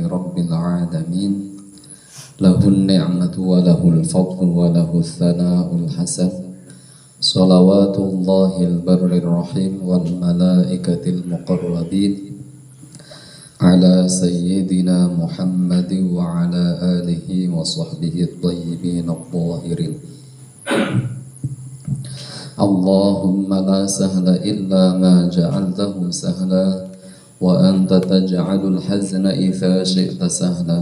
rabbil alamin. Lahun ni'matu wa lahul fadlu wa lahul thana'ul hasan. Salawatullahil barrir rahim wal malaikatil muqarrabin ala sayyidina Muhammad wa ala alihi wa sahbihi at-tayyibin at-tahirin. Allahumma la sahla illa ma ja'altahu sahla wa anta taj'alul hazna idza syi'ta sahla.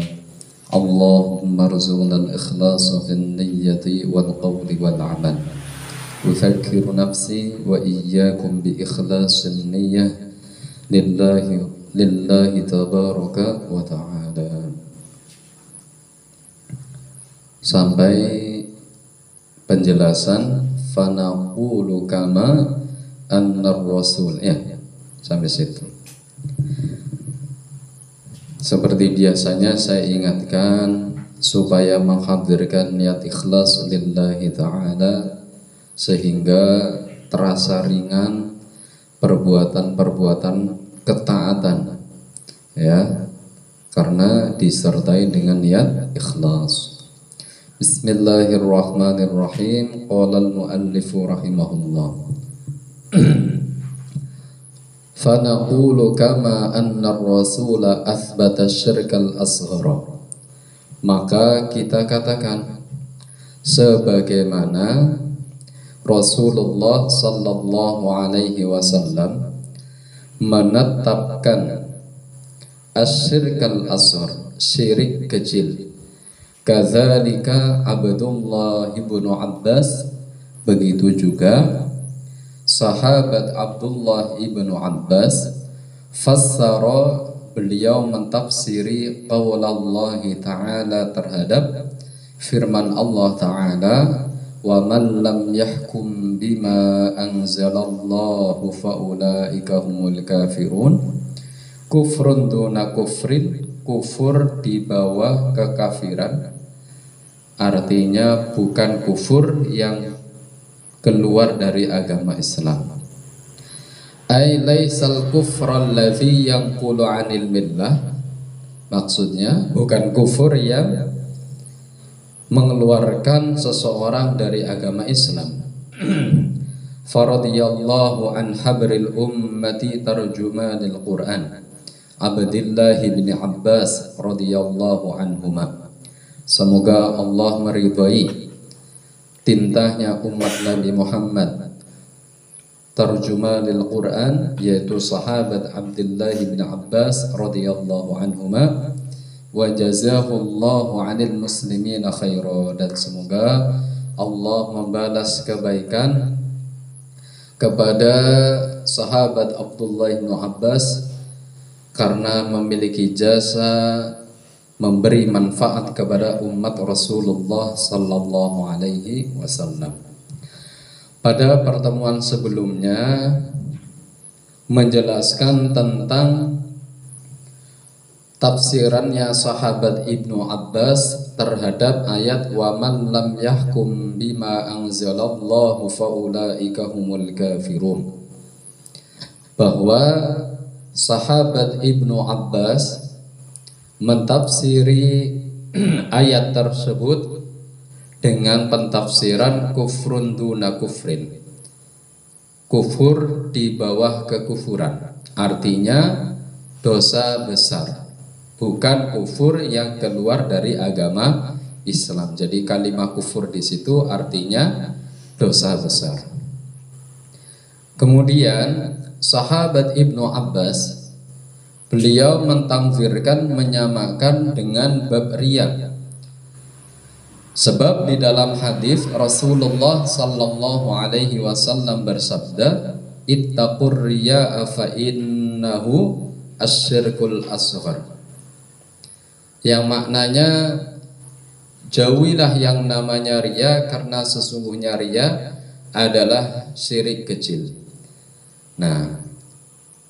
Allahumma arzuqna al-ikhlasa fin niyyati wal qawli wal 'amal. Udzakkiru nafsi wa iyyakum bi ikhlasin niyyah lillahi tabaraka wa ta'ala. Sampai penjelasan fanaqulu kama annar rasul, ya, sampai situ. Seperti biasanya saya ingatkan supaya menghadirkan niat ikhlas lillahi ta'ala, sehingga terasa ringan perbuatan-perbuatan ketaatan, ya, karena disertai dengan niat ikhlas. Bismillahirrahmanirrahim. Qala al-muallifu rahimahullah. Fanaqulu kama anna ar-rasula athbata syirkal asghara. Maka kita katakan sebagaimana Rasulullah sallallahu alaihi wasallam menetapkan asyirkal asghar, syirik kecil. Kadzalika Abdullah ibnu Abbas, begitu juga sahabat Abdullah ibnu Abbas, fassara, beliau mentafsiri qaulullah ta'ala terhadap firman Allah ta'ala, wa man lam yahkum bima anzalallahu faulaika humul kafirun. Kufrun duna kufrin, kufur di bawah kekafiran, artinya bukan kufur yang keluar dari agama Islam. Ai laisal kufral ladzi yanqulu 'anil millah, maksudnya bukan kufur yang mengeluarkan seseorang dari agama Islam. Faradiyallahu an habril ummati tarjumanil Quran Abdullah bin Abbas radhiyallahu anhuma. Semoga Allah meridhai tintahnya umat Nabi Muhammad, tarjumanil Quran, yaitu sahabat Abdullah bin Abbas radhiyallahu anhuma. Wa jazahullahu 'anil muslimina khaira, dan semoga Allah membalas kebaikan kepada sahabat Abdullah bin Abbas karena memiliki jasa memberi manfaat kepada umat Rasulullah sallallahu alaihi wasallam. Pada pertemuan sebelumnya menjelaskan tentang tafsirannya sahabat Ibnu Abbas terhadap ayat wa man lam yahkum bima anzalallahu faulaika humul kafirun, bahwa sahabat Ibnu Abbas mentafsiri ayat tersebut dengan pentafsiran kufrun duna kufrin, kufur di bawah kekufuran, artinya dosa besar, bukan kufur yang keluar dari agama Islam. Jadi kalimat kufur di situ artinya dosa besar. Kemudian sahabat Ibnu Abbas, beliau mentangfirkan, menyamakan dengan bab riya. Sebab di dalam hadis Rasulullah sallallahu alaihi wasallam bersabda, ittaqur riya'a fa innahu asyirkul asghar, yang maknanya jauhilah yang namanya riya, karena sesungguhnya riya adalah syirik kecil. Nah,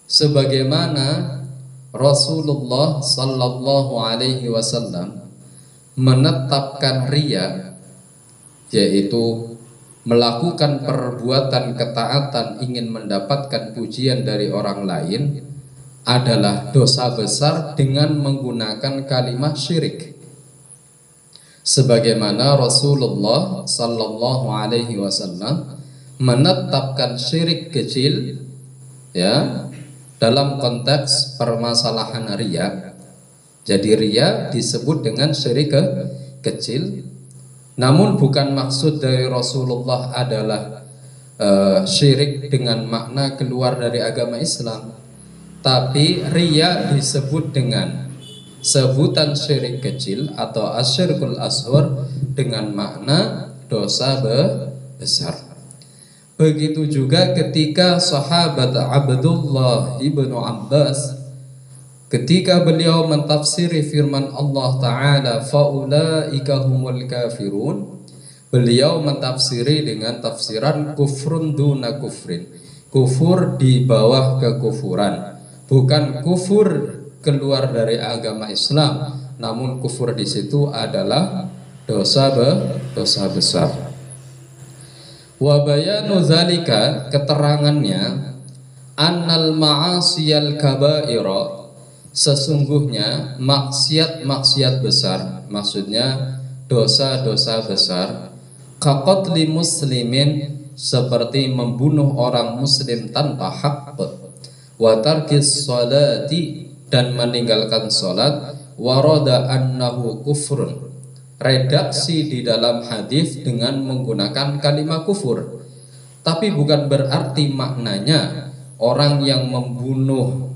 sebagaimana Rasulullah sallallahu alaihi wasallam menetapkan riya, yaitu melakukan perbuatan ketaatan ingin mendapatkan pujian dari orang lain, adalah dosa besar dengan menggunakan kalimat syirik. Sebagaimana Rasulullah sallallahu alaihi wasallam menetapkan syirik kecil ya dalam konteks permasalahan riya. Jadi riya disebut dengan syirik kecil, namun bukan maksud dari Rasulullah adalah syirik dengan makna keluar dari agama Islam, tapi riya disebut dengan sebutan syirik kecil atau asyirkul asghar dengan makna dosa besar. Begitu juga ketika sahabat Abdullah ibnu Abbas ketika beliau mentafsiri firman Allah Ta'ala faulaika humul kafirun, beliau mentafsiri dengan tafsiran kufrun duna kufrin, kufur di bawah kekufuran, bukan kufur keluar dari agama Islam, namun kufur di situ adalah dosa besar. Wa bayanu zalika, keterangannya, annal ma'asiyal kaba'ira, sesungguhnya maksiat besar, maksudnya dosa-dosa besar, kaqatli muslimin, seperti membunuh orang muslim tanpa hak, wa tarkis salati, dan meninggalkan salat, warada annahu kufrun, redaksi di dalam hadis dengan menggunakan kalimat kufur, tapi bukan berarti maknanya orang yang membunuh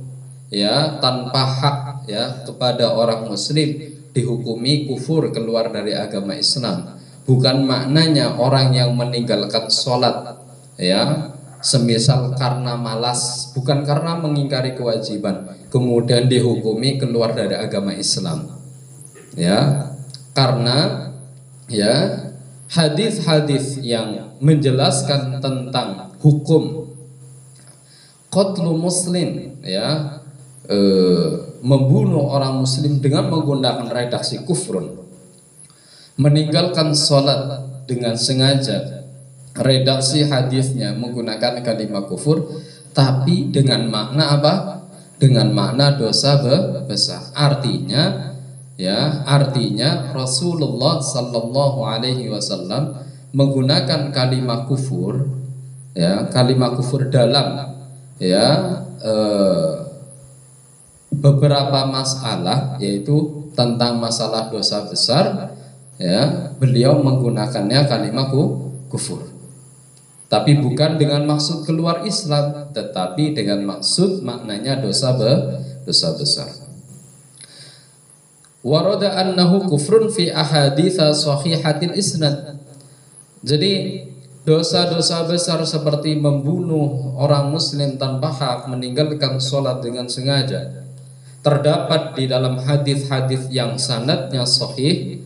ya tanpa hak ya kepada orang muslim dihukumi kufur keluar dari agama Islam. Bukan maknanya orang yang meninggalkan sholat ya semisal karena malas, bukan karena mengingkari kewajiban, kemudian dihukumi keluar dari agama Islam ya, karena ya hadis-hadis yang menjelaskan tentang hukum qatlu muslim ya, membunuh orang muslim dengan menggunakan redaksi kufrun, meninggalkan sholat dengan sengaja, redaksi hadisnya menggunakan kalimat kufur, tapi dengan makna apa? Dengan makna dosa besar. Artinya Rasulullah sallallahu alaihi wasallam menggunakan kalimat kufur ya, kalimat kufur dalam ya beberapa masalah, yaitu tentang masalah dosa besar ya, beliau menggunakannya kalimat kufur, tapi bukan dengan maksud keluar Islam, tetapi dengan maksud maknanya dosa besar. Warada annahu kufrun fi ahaditsa sahihatil isnad. Jadi dosa-dosa besar seperti membunuh orang muslim tanpa hak, meninggalkan sholat dengan sengaja, terdapat di dalam hadis-hadis yang sanadnya sahih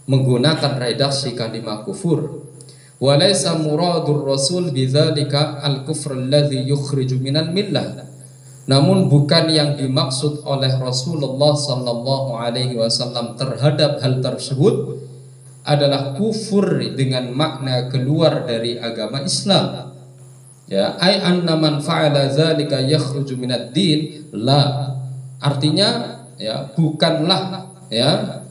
menggunakan redaksi kalimat kufur. Walaysa muradur rasul bidzalika al-kufr alladhi yukhriju minal millah. Namun bukan yang dimaksud oleh Rasulullah sallallahu alaihi wasallam terhadap hal tersebut adalah kufur dengan makna keluar dari agama Islam. Ya, ai anna man fa'ala dzalika yakhruju minad din, la. Artinya ya, bukanlah ya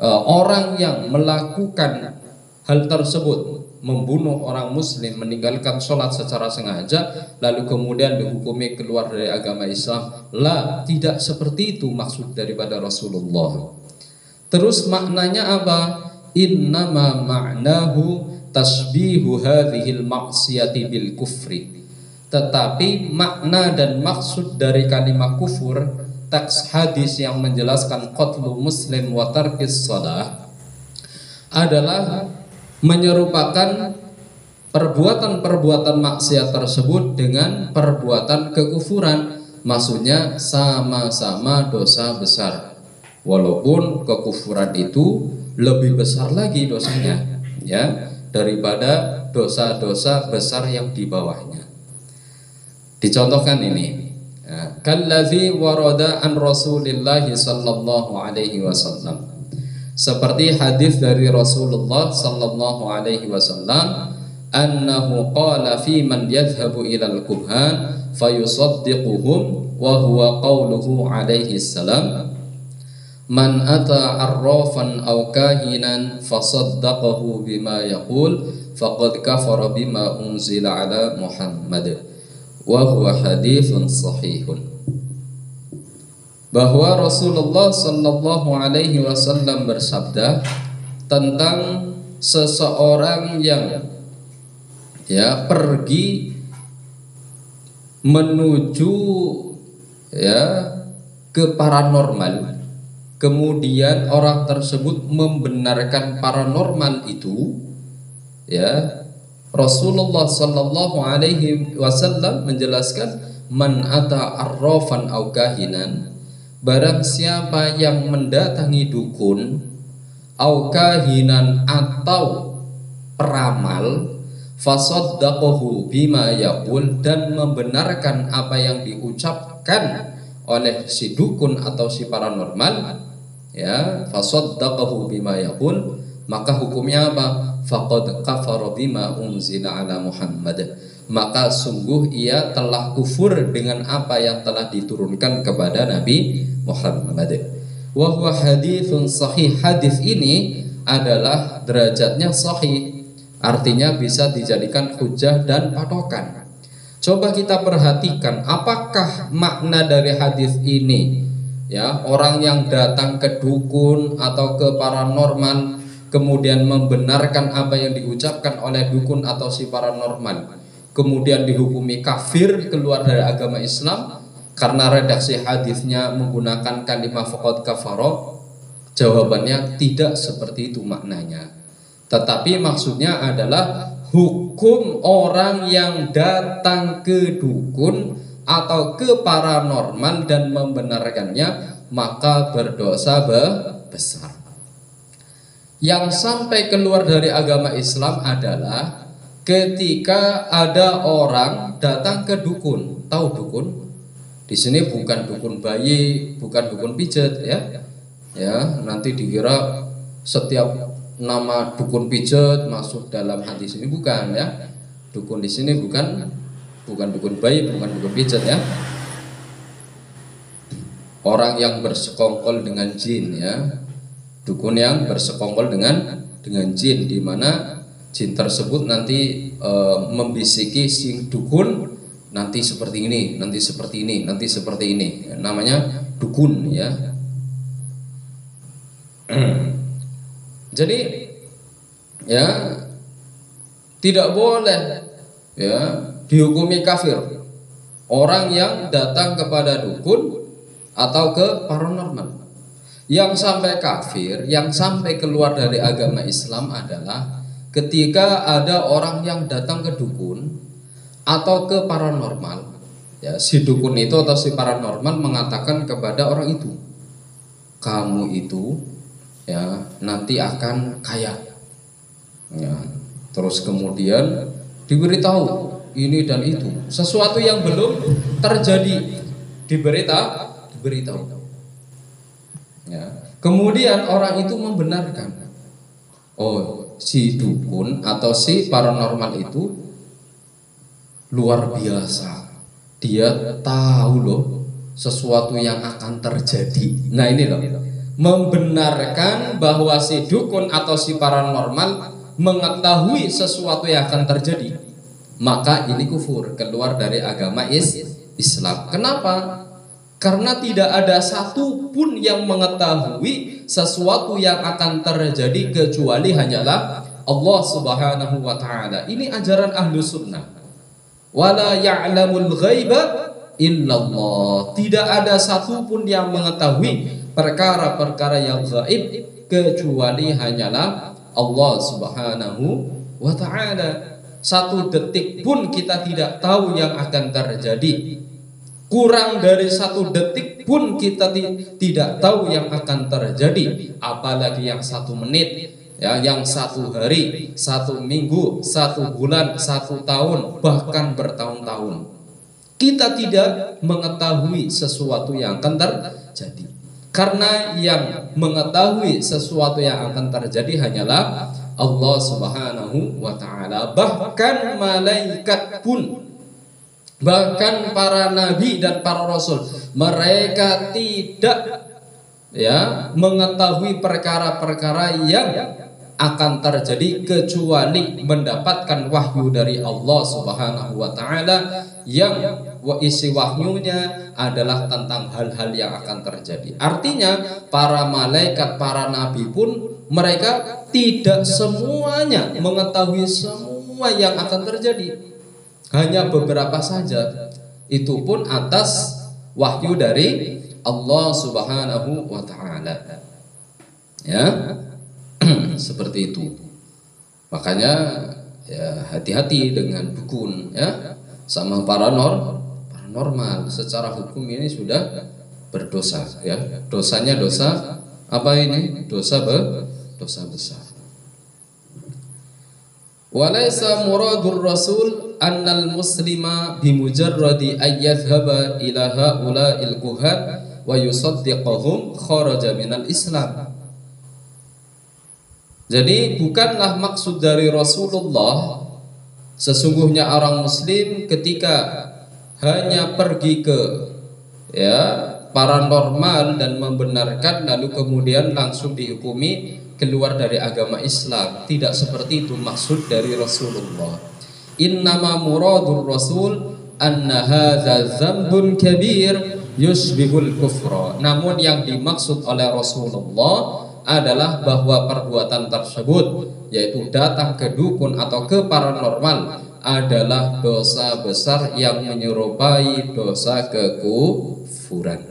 orang yang melakukan hal tersebut, membunuh orang muslim, meninggalkan sholat secara sengaja, lalu kemudian dihukumi keluar dari agama Islam. La, tidak seperti itu maksud daripada Rasulullah. Terus maknanya apa? Innama ma'nahu tasbihu hadhil maksiyati bil kufri. Tetapi makna dan maksud dari kalimat kufur, teks hadis yang menjelaskan qatlu muslim wa tarkis shalah, adalah menyerupakan perbuatan-perbuatan maksiat tersebut dengan perbuatan kekufuran. Maksudnya sama-sama dosa besar, walaupun kekufuran itu lebih besar lagi dosanya ya daripada dosa-dosa besar yang di bawahnya. Dicontohkan ini, kallazi warada an Rasulillah sallallahu alaihi wasallam, seperti hadis dari Rasulullah sallallahu alaihi wasallam, annahu qala fi man yadhhabu ilal kuhan fayusaddiquhum wa huwa qauluhu alaihi salam, man ata arrafan aw kahinan fasaddaqahu bima yaqul faqad kafara bima unzila ala Muhammad, wa huwa haditsun sahihun. Bahwa Rasulullah sallallahu alaihi wasallam bersabda tentang seseorang yang pergi menuju ke paranormal, kemudian orang tersebut membenarkan paranormal itu, Rasulullah sallallahu alaihi wasallam menjelaskan, man ata arrafan au kahinan, barang siapa yang mendatangi dukun, au kahinan atau peramal, fasaddaqahu bima yaqul, dan membenarkan apa yang diucapkan oleh si dukun atau si paranormal, fasaddaqahu bima yaqul, maka hukumnya apa? Faqad kafara bima unzila ala Muhammad, maka sungguh ia telah kufur dengan apa yang telah diturunkan kepada Nabi Muhammad. Wa huwa haditsun sahih. Hadis ini adalah derajatnya sahih, artinya bisa dijadikan hujah dan patokan. Coba kita perhatikan apakah makna dari hadis ini, orang yang datang ke dukun atau ke paranormal kemudian membenarkan apa yang diucapkan oleh dukun atau si paranormal, kemudian dihukumi kafir, keluar dari agama Islam karena redaksi hadisnya menggunakan kalimat faqad kafara. Jawabannya tidak seperti itu maknanya, tetapi maksudnya adalah hukum orang yang datang ke dukun atau ke paranormal dan membenarkannya maka berdosa besar. Yang sampai keluar dari agama Islam adalah ketika ada orang datang ke dukun. Tahu dukun? Di sini bukan dukun bayi, bukan dukun pijat, nanti dikira setiap nama dukun pijat masuk dalam hadis ini, bukan, Dukun di sini bukan dukun bayi, bukan dukun pijat, Orang yang bersekongkol dengan jin, Dukun yang bersekongkol dengan jin, di mana jin tersebut nanti membisiki si dukun, nanti seperti ini, nanti seperti ini, nanti seperti ini. Namanya dukun, Jadi tidak boleh dihukumi kafir orang yang datang kepada dukun atau ke paranormal. Yang sampai kafir, yang sampai keluar dari agama Islam adalah ketika ada orang yang datang ke dukun atau ke paranormal, si dukun itu atau si paranormal mengatakan kepada orang itu, kamu itu nanti akan kaya, terus kemudian diberitahu ini dan itu, sesuatu yang belum terjadi diberitahu. Kemudian orang itu membenarkan, oh si dukun atau si paranormal itu luar biasa, dia tahu loh sesuatu yang akan terjadi. Nah ini loh, membenarkan bahwa si dukun atau si paranormal mengetahui sesuatu yang akan terjadi, maka ini kufur, keluar dari agama Islam. Kenapa? Karena tidak ada satu pun yang mengetahui sesuatu yang akan terjadi kecuali hanyalah Allah Subhanahu wa ta'ala. Ini ajaran ahlu sunnah. Wala ya'lamul ghaiba illallah. Tidak ada satu pun yang mengetahui perkara-perkara yang gaib kecuali hanyalah Allah Subhanahu wa ta'ala. Satu detik pun kita tidak tahu yang akan terjadi. Kurang dari satu detik pun kita tidak tahu yang akan terjadi, apalagi yang 1 menit, yang 1 hari, 1 minggu, 1 bulan, 1 tahun, bahkan bertahun-tahun. Kita tidak mengetahui sesuatu yang akan terjadi, karena yang mengetahui sesuatu yang akan terjadi hanyalah Allah Subhanahu wa ta'ala. Bahkan malaikat pun Bahkan para nabi dan para rasul, mereka tidak mengetahui perkara-perkara yang akan terjadi kecuali mendapatkan wahyu dari Allah Subhanahu wa taala yang isi wahyunya adalah tentang hal-hal yang akan terjadi. Artinya para malaikat, para nabi pun mereka tidak semuanya mengetahui semua yang akan terjadi. Hanya beberapa saja. Itu pun atas wahyu dari Allah Subhanahu wa taala. Ya. Seperti itu. Makanya ya hati-hati dengan dukun ya, sama paranormal. Secara hukum ini sudah berdosa ya. Dosanya dosa apa ini? Dosa besar. Walaysa muradur rasul annal muslima bimujarradi ayyadhhaba ila haula'il kuhan wa yusaddiqahum kharaja minal islam. Jadi bukanlah maksud dari Rasulullah sesungguhnya orang muslim ketika hanya pergi ke paranormal dan membenarkan lalu kemudian langsung dihukumi keluar dari agama Islam. Tidak seperti itu maksud dari Rasulullah. Innama muradur rasul anna hadza dzambun kabir yusbihul kufra. Namun yang dimaksud oleh Rasulullah adalah bahwa perbuatan tersebut, yaitu datang ke dukun atau ke paranormal, adalah dosa besar yang menyerupai dosa kekufuran.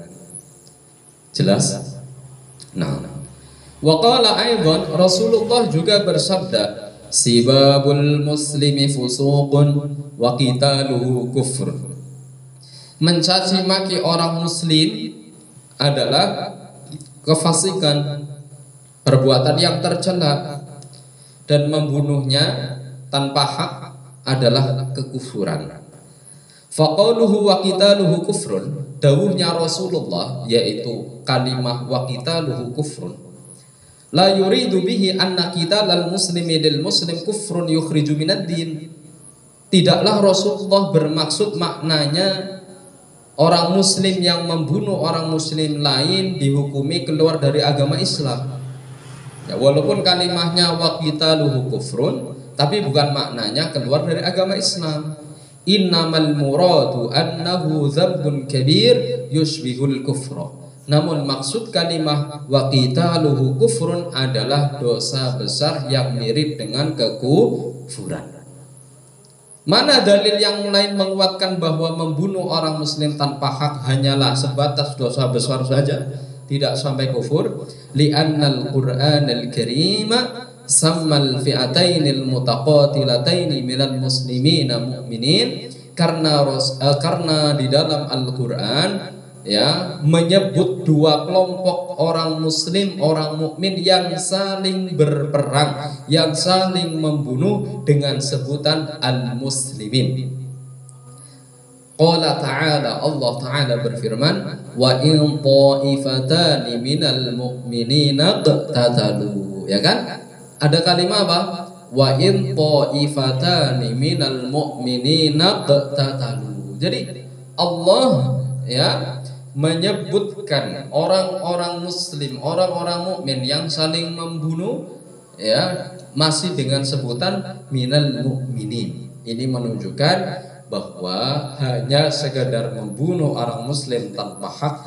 Jelas? Nah, waqala aidan, Rasulullah juga bersabda, sibabul muslimi fusuqun wa qitaluhu kufr. Mencaci maki orang muslim adalah kefasikan, perbuatan yang tercela, dan membunuhnya tanpa hak adalah kekufuran. Faqauluhu wa qitaluhu kufrun, dawuhnya Rasulullah yaitu kalimah wa qitaluhu kufrun, la yuridu bihi anna qitalal muslimi lil muslim kufrun yukhriju minad din. Tidaklah Rasulullah bermaksud maknanya orang muslim yang membunuh orang muslim lain dihukumi keluar dari agama Islam. Ya, walaupun kalimahnya wa qitaluhu kufrun, tapi bukan maknanya keluar dari agama Islam. Innamal muradu annahu dzambun kabir yushbihul kufra. Namun maksud kalimah wa qitaluhu kufrun adalah dosa besar yang mirip dengan kekufuran. Mana dalil yang lain menguatkan bahwa membunuh orang muslim tanpa hak hanyalah sebatas dosa besar saja, tidak sampai kufur? Li'annal Qur'anal Karima sammal fi'atainil mutaqatilataini minal muslimina mu'minin, karena di dalam Al-Qur'an menyebut dua kelompok orang muslim, orang mukmin yang saling berperang, yang saling membunuh dengan sebutan al-muslimin. Qala ta'ala, Allah Ta'ala berfirman, wa in ta'ifatani minal mu'minina qatatalu. Ya kan? Ada kalimat apa? Wa in ta'ifatani minal mu'minina qatatalu. Jadi Allah menyebutkan orang-orang muslim, orang-orang mukmin yang saling membunuh masih dengan sebutan minal mu'minin. Ini menunjukkan bahwa hanya sekedar membunuh orang muslim tanpa hak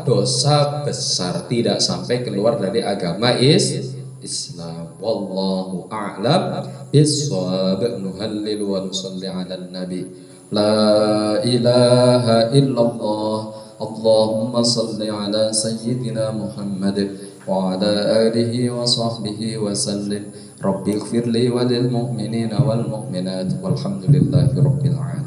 dosa besar, tidak sampai keluar dari agama Islam. Wallahu a'lam bis-shawab. Nuhallil wa nusalli 'alan nabi. La ilaha illallah. Allahumma salli ala sayyidina Muhammad wa ala alihi wa sahbihi wa sallim. Rabbi ighfirli wa lil mu'minina wal mu'minat walhamdulillahi rabbil alamin.